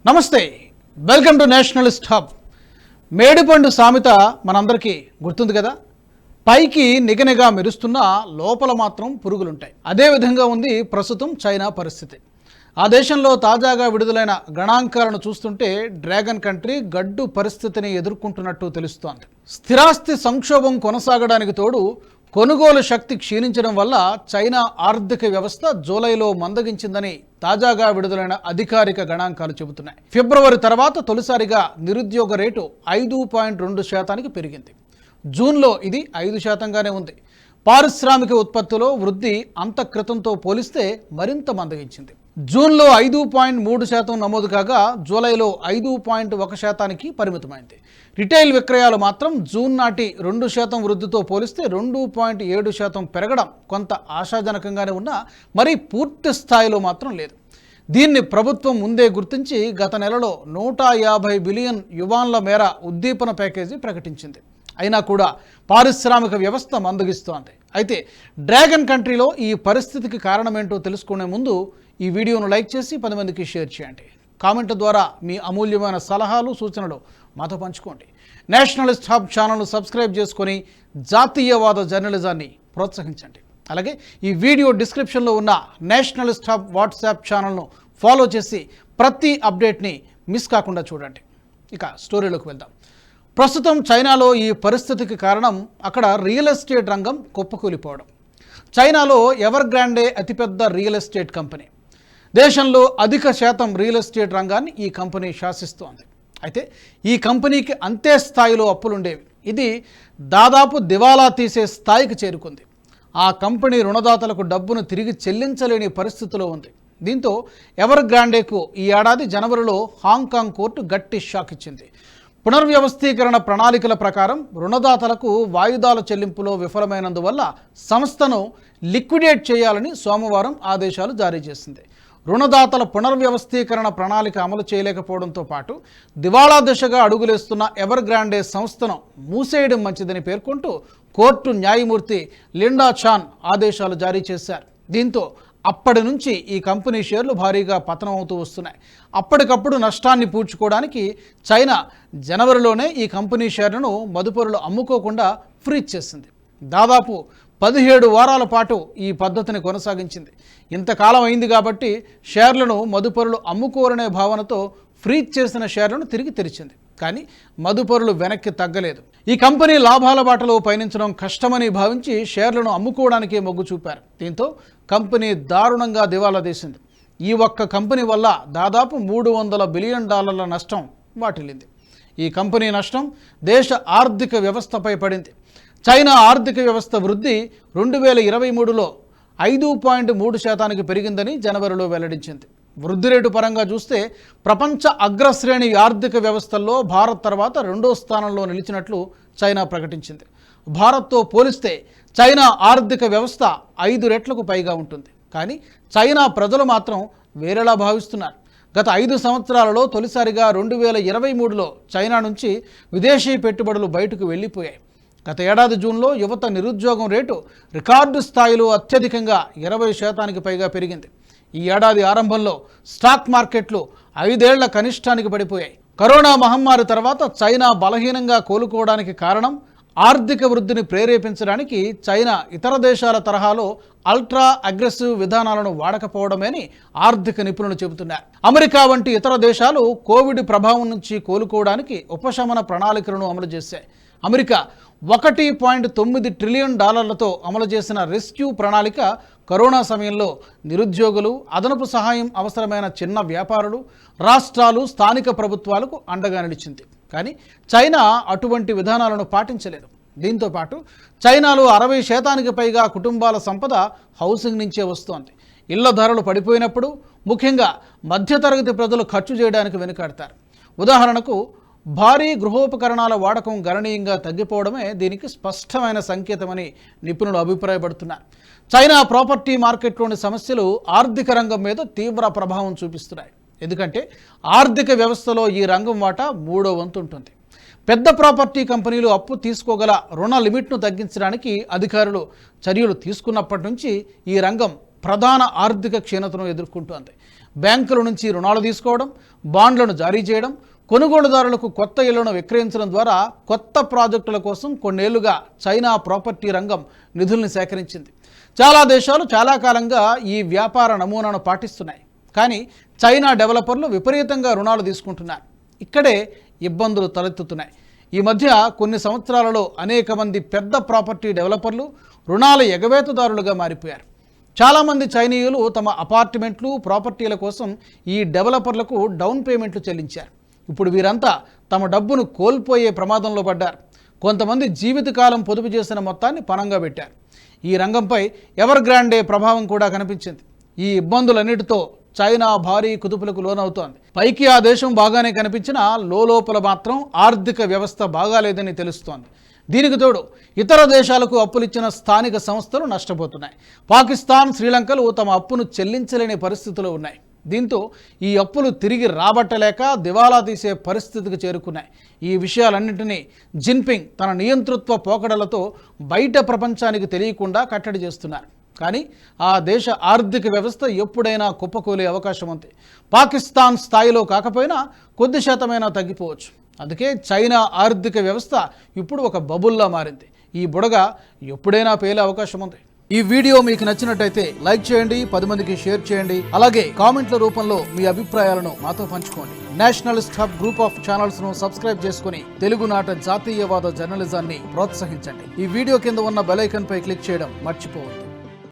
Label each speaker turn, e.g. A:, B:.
A: నమస్తే, welcome to Nationalist hub. మేడిపండు సామెత మనందరికీ గుర్తుంది కదా. పైకి నిగనిగా మెరుస్తున్న లోపల మాత్రం పురుగులుంటాయి. అదేవిధంగా ఉంది ప్రస్తుతం చైనా పరిస్థితి. ఆ దేశంలో తాజాగా విడుదలైన గణాంకాలను చూస్తుంటే డ్రాగన్ కంట్రీ గడ్డు పరిస్థితిని ఎదుర్కొంటున్నట్టు తెలుస్తోంది. స్థిరాస్తి సంక్షోభం కొనసాగడానికి తోడు కొనుగోలు శక్తి క్షీణించడం వల్ల చైనా ఆర్థిక వ్యవస్థ జూలైలో మందగించిందని తాజాగా విడుదలైన అధికారిక గణాంకాలు చెబుతున్నాయి. ఫిబ్రవరి తర్వాత తొలిసారిగా నిరుద్యోగ రేటు 5.2% పెరిగింది. జూన్లో ఇది 5%గానే ఉంది. పారిశ్రామిక ఉత్పత్తిలో వృద్ధి అంత క్రితంతో పోలిస్తే మరింత మందగించింది. జూన్లో 5.3% నమోదు కాగా జూలైలో 5.1%కి పరిమితమైంది. రిటైల్ విక్రయాలు మాత్రం జూన్ నాటి 2% వృద్ధితో పోలిస్తే 2.7% పెరగడం కొంత ఆశాజనకంగానే ఉన్నా మరీ పూర్తి స్థాయిలో మాత్రం లేదు. దీన్ని ప్రభుత్వం ముందే గుర్తించి గత నెలలో 150 బిలియన్ యువాన్ల మేర ఉద్దీపన ప్యాకేజీ ప్రకటించింది. అయినా కూడా పారిశ్రామిక వ్యవస్థ మందగిస్తోంది. అయితే డ్రాగన్ కంట్రీలో ఈ పరిస్థితికి కారణమేంటో తెలుసుకునే ముందు ఈ వీడియోను లైక్ చేసి 10 మందికి షేర్ చేయండి. కామెంట్ ద్వారా మీ అమూల్యమైన సలహాలు సూచనలు మాతో పంచుకోండి. నేషనలిస్ట్ హబ్ ఛానల్ను సబ్స్క్రైబ్ చేసుకొని జాతీయవాద జర్నలిజాన్ని ప్రోత్సహించండి. అలాగే ఈ వీడియో డిస్క్రిప్షన్లో ఉన్న నేషనలిస్ట్ హబ్ వాట్సాప్ ఛానల్ను ఫాలో చేసి ప్రతి అప్డేట్ని మిస్ కాకుండా చూడండి. ఇక స్టోరీలోకి వెళ్దాం. ప్రస్తుతం చైనాలో ఈ పరిస్థితికి కారణం అక్కడ రియల్ ఎస్టేట్ రంగం కుప్పకూలిపోవడం. చైనాలో ఎవర్ గ్రాండే అతిపెద్ద రియల్ ఎస్టేట్ కంపెనీ. దేశంలో అధిక శాతం రియల్ ఎస్టేట్ రంగాన్ని ఈ కంపెనీ శాసిస్తోంది. అయితే ఈ కంపెనీకి అంతే స్థాయిలో అప్పులుండేవి. ఇది దాదాపు దివాలా తీసే స్థాయికి చేరుకుంది. ఆ కంపెనీ రుణదాతలకు డబ్బును తిరిగి చెల్లించలేని పరిస్థితిలో ఉంది. దీంతో ఎవర్ గ్రాండేకు ఈ ఏడాది జనవరిలో హాంకాంగ్ కోర్టు గట్టి షాక్ ఇచ్చింది. పునర్వ్యవస్థీకరణ ప్రణాళికల ప్రకారం రుణదాతలకు వాయిదాల చెల్లింపులో విఫలమైనందువల్ల సంస్థను లిక్విడేట్ చేయాలని సోమవారం ఆదేశాలు జారీ చేసింది. రుణదాతల పునర్వ్యవస్థీకరణ ప్రణాళిక అమలు చేయలేకపోవడంతో పాటు దివాళా దిశగా అడుగులేస్తున్న ఎవర్ గ్రాండే సంస్థను మూసేయడం మంచిదని పేర్కొంటూ కోర్టు న్యాయమూర్తి లిండా చాన్ ఆదేశాలు జారీ చేశారు. దీంతో అప్పటి నుంచి ఈ కంపెనీ షేర్లు భారీగా పతనం అవుతూ వస్తున్నాయి. అప్పటికప్పుడు నష్టాన్ని పూడ్చుకోవడానికి చైనా జనవరిలోనే ఈ కంపెనీ షేర్లను మదుపరులు అమ్ముకోకుండా ఫ్రీజ్ చేసింది. దాదాపు 17 వారాల పాటు ఈ పద్ధతిని కొనసాగించింది. ఇంతకాలం అయింది కాబట్టి షేర్లను మదుపరులు అమ్ముకోరనే భావనతో ఫ్రీజ్ చేసిన షేర్లను తిరిగి తెరిచింది. కానీ మదుపరులు వెనక్కి తగ్గలేదు. ఈ కంపెనీ లాభాల బాటలో పయనించడం కష్టమని భావించి షేర్లను అమ్ముకోవడానికే మొగ్గు చూపారు. దీంతో కంపెనీ దారుణంగా దివాలా తీసింది. ఈ ఒక్క కంపెనీ వల్ల దాదాపు $300 బిలియన్ నష్టం వాటిల్లింది. ఈ కంపెనీ నష్టం దేశ ఆర్థిక వ్యవస్థపై పడింది. చైనా ఆర్థిక వ్యవస్థ వృద్ధి 2023లో 5.3%కి పెరిగిందని జనవరిలో వెల్లడించింది. వృద్ధి రేటు పరంగా చూస్తే ప్రపంచ అగ్రశ్రేణి ఆర్థిక వ్యవస్థల్లో భారత్ తర్వాత 2వ స్థానంలో నిలిచినట్లు చైనా ప్రకటించింది. భారత్తో పోలిస్తే చైనా ఆర్థిక వ్యవస్థ 5 రెట్లకు పైగా ఉంటుంది. కానీ చైనా ప్రజలు మాత్రం వేరేలా భావిస్తున్నారు. గత 5 సంవత్సరాలలో తొలిసారిగా 2023లో చైనా నుంచి విదేశీ పెట్టుబడులు బయటకు వెళ్ళిపోయాయి. గత ఏడాది జూన్లో యువత నిరుద్యోగం రేటు రికార్డు స్థాయిలో అత్యధికంగా 20%కి పైగా పెరిగింది. ఈ ఏడాది ఆరంభంలో స్టాక్ మార్కెట్లు 5 ఏళ్ల కనిష్టానికి పడిపోయాయి. కరోనా మహమ్మారి తర్వాత చైనా బలహీనంగా కోలుకోవడానికి కారణం ఆర్థిక వృద్ధిని ప్రేరేపించడానికి చైనా ఇతర దేశాల తరహాలో అల్ట్రా అగ్రెసివ్ విధానాలను వాడకపోవడమేని ఆర్థిక నిపుణులు చెబుతున్నారు. అమెరికా వంటి ఇతర దేశాలు కోవిడ్ ప్రభావం నుంచి కోలుకోవడానికి ఉపశమన ప్రణాళికలను అమలు చేశాయి. అమెరికా $1.9 ట్రిలియన్ అమలు చేసిన రెస్క్యూ ప్రణాళిక కరోనా సమయంలో నిరుద్యోగులు, అదనపు సహాయం అవసరమైన చిన్న వ్యాపారులు, రాష్ట్రాలు, స్థానిక ప్రభుత్వాలకు అండగా నిలిచింది. కానీ చైనా అటువంటి విధానాలను పాటించలేదు. దీంతో పాటు చైనాలో 60% పైగా కుటుంబాల సంపద హౌసింగ్ నుంచే వస్తోంది. ఇళ్ల ధరలు పడిపోయినప్పుడు ముఖ్యంగా మధ్యతరగతి ప్రజలు ఖర్చు చేయడానికి వెనుకాడతారు. ఉదాహరణకు భారీ గృహోపకరణాల వాడకం గణనీయంగా తగ్గిపోవడమే దీనికి స్పష్టమైన సంకేతమని నిపుణులు అభిప్రాయపడుతున్నారు. చైనా ప్రాపర్టీ మార్కెట్లోని సమస్యలు ఆర్థిక రంగం మీద తీవ్ర ప్రభావం చూపిస్తున్నాయి. ఎందుకంటే ఆర్థిక వ్యవస్థలో ఈ రంగం వాటా 3వ వంతు ఉంటుంది. పెద్ద ప్రాపర్టీ కంపెనీలు అప్పు తీసుకోగల రుణ లిమిట్ను తగ్గించడానికి అధికారులు చర్యలు తీసుకున్నప్పటి నుంచి ఈ రంగం ప్రధాన ఆర్థిక క్షీణతను ఎదుర్కొంటోంది. బ్యాంకుల నుంచి రుణాలు తీసుకోవడం, బాండ్లను జారీ చేయడం, కొనుగోలుదారులకు కొత్త ఇళ్లను విక్రయించడం ద్వారా కొత్త ప్రాజెక్టుల కోసం కొన్నేళ్లుగా చైనా ప్రాపర్టీ రంగం నిధుల్ని సేకరించింది. చాలా దేశాలు చాలా కాలంగా ఈ వ్యాపార నమూనాను పాటిస్తున్నాయి. కానీ చైనా డెవలపర్లు విపరీతంగా రుణాలు తీసుకుంటున్నారు. ఇక్కడే ఇబ్బందులు తలెత్తుతున్నాయి. ఈ మధ్య కొన్ని సంవత్సరాలలో అనేక మంది పెద్ద ప్రాపర్టీ డెవలపర్లు రుణాల ఎగవేతదారులుగా మారిపోయారు. చాలామంది చైనీయులు తమ అపార్ట్మెంట్లు, ప్రాపర్టీల కోసం ఈ డెవలపర్లకు డౌన్ పేమెంట్లు చెల్లించారు. ఇప్పుడు వీరంతా తమ డబ్బును కోల్పోయే ప్రమాదంలో పడ్డారు. కొంతమంది జీవితకాలం పొదుపు చేసిన మొత్తాన్ని పణంగా పెట్టారు. ఈ రంగంపై ఎవర్ గ్రాండే ప్రభావం కూడా కనిపించింది. ఈ ఇబ్బందులన్నిటితో చైనా భారీ కుదుపులకు లోనవుతోంది. పైకి ఆ దేశం బాగానే కనిపించినా లోపల మాత్రం ఆర్థిక వ్యవస్థ బాగాలేదని తెలుస్తోంది. దీనికి తోడు ఇతర దేశాలకు అప్పులిచ్చిన స్థానిక సంస్థలు నష్టపోతున్నాయి. పాకిస్తాన్, శ్రీలంకలు తమ అప్పును చెల్లించలేని పరిస్థితులు ఉన్నాయి. దీంతో ఈ అప్పులు తిరిగి రాబట్టలేక దివాలా తీసే పరిస్థితికి చేరుకున్నాయి. ఈ విషయాలన్నింటినీ జిన్పింగ్ తన నియంతృత్వ పోకడలతో బయట ప్రపంచానికి తెలియకుండా కట్టడి చేస్తున్నారు. కానీ ఆ దేశ ఆర్థిక వ్యవస్థ ఎప్పుడైనా కుప్పకూలే అవకాశం ఉంది. పాకిస్తాన్ స్థాయిలో కాకపోయినా కొద్ది శాతమైనా తగ్గిపోవచ్చు. అందుకే చైనా ఆర్థిక వ్యవస్థ ఇప్పుడు ఒక బబుల్లా మారింది. ఈ బుడగ ఎప్పుడైనా పేలే అవకాశం ఉంది. ఈ వీడియో మీకు నచ్చినట్టయితే లైక్ చేయండి, 10 మందికి షేర్ చేయండి. అలాగే కామెంట్ల రూపంలో మీ అభిప్రాయాలను మాతో పంచుకోండి. Nationalist hub group of channels ను సబ్స్క్రైబ్ చేసుకుని తెలుగునాట జాతీయవాద జర్నలిజాన్ని ప్రోత్సహించండి. ఈ వీడియో కింద ఉన్న బెల్ ఐకాన్ పై క్లిక్ చేయడం మర్చిపోవద్దు.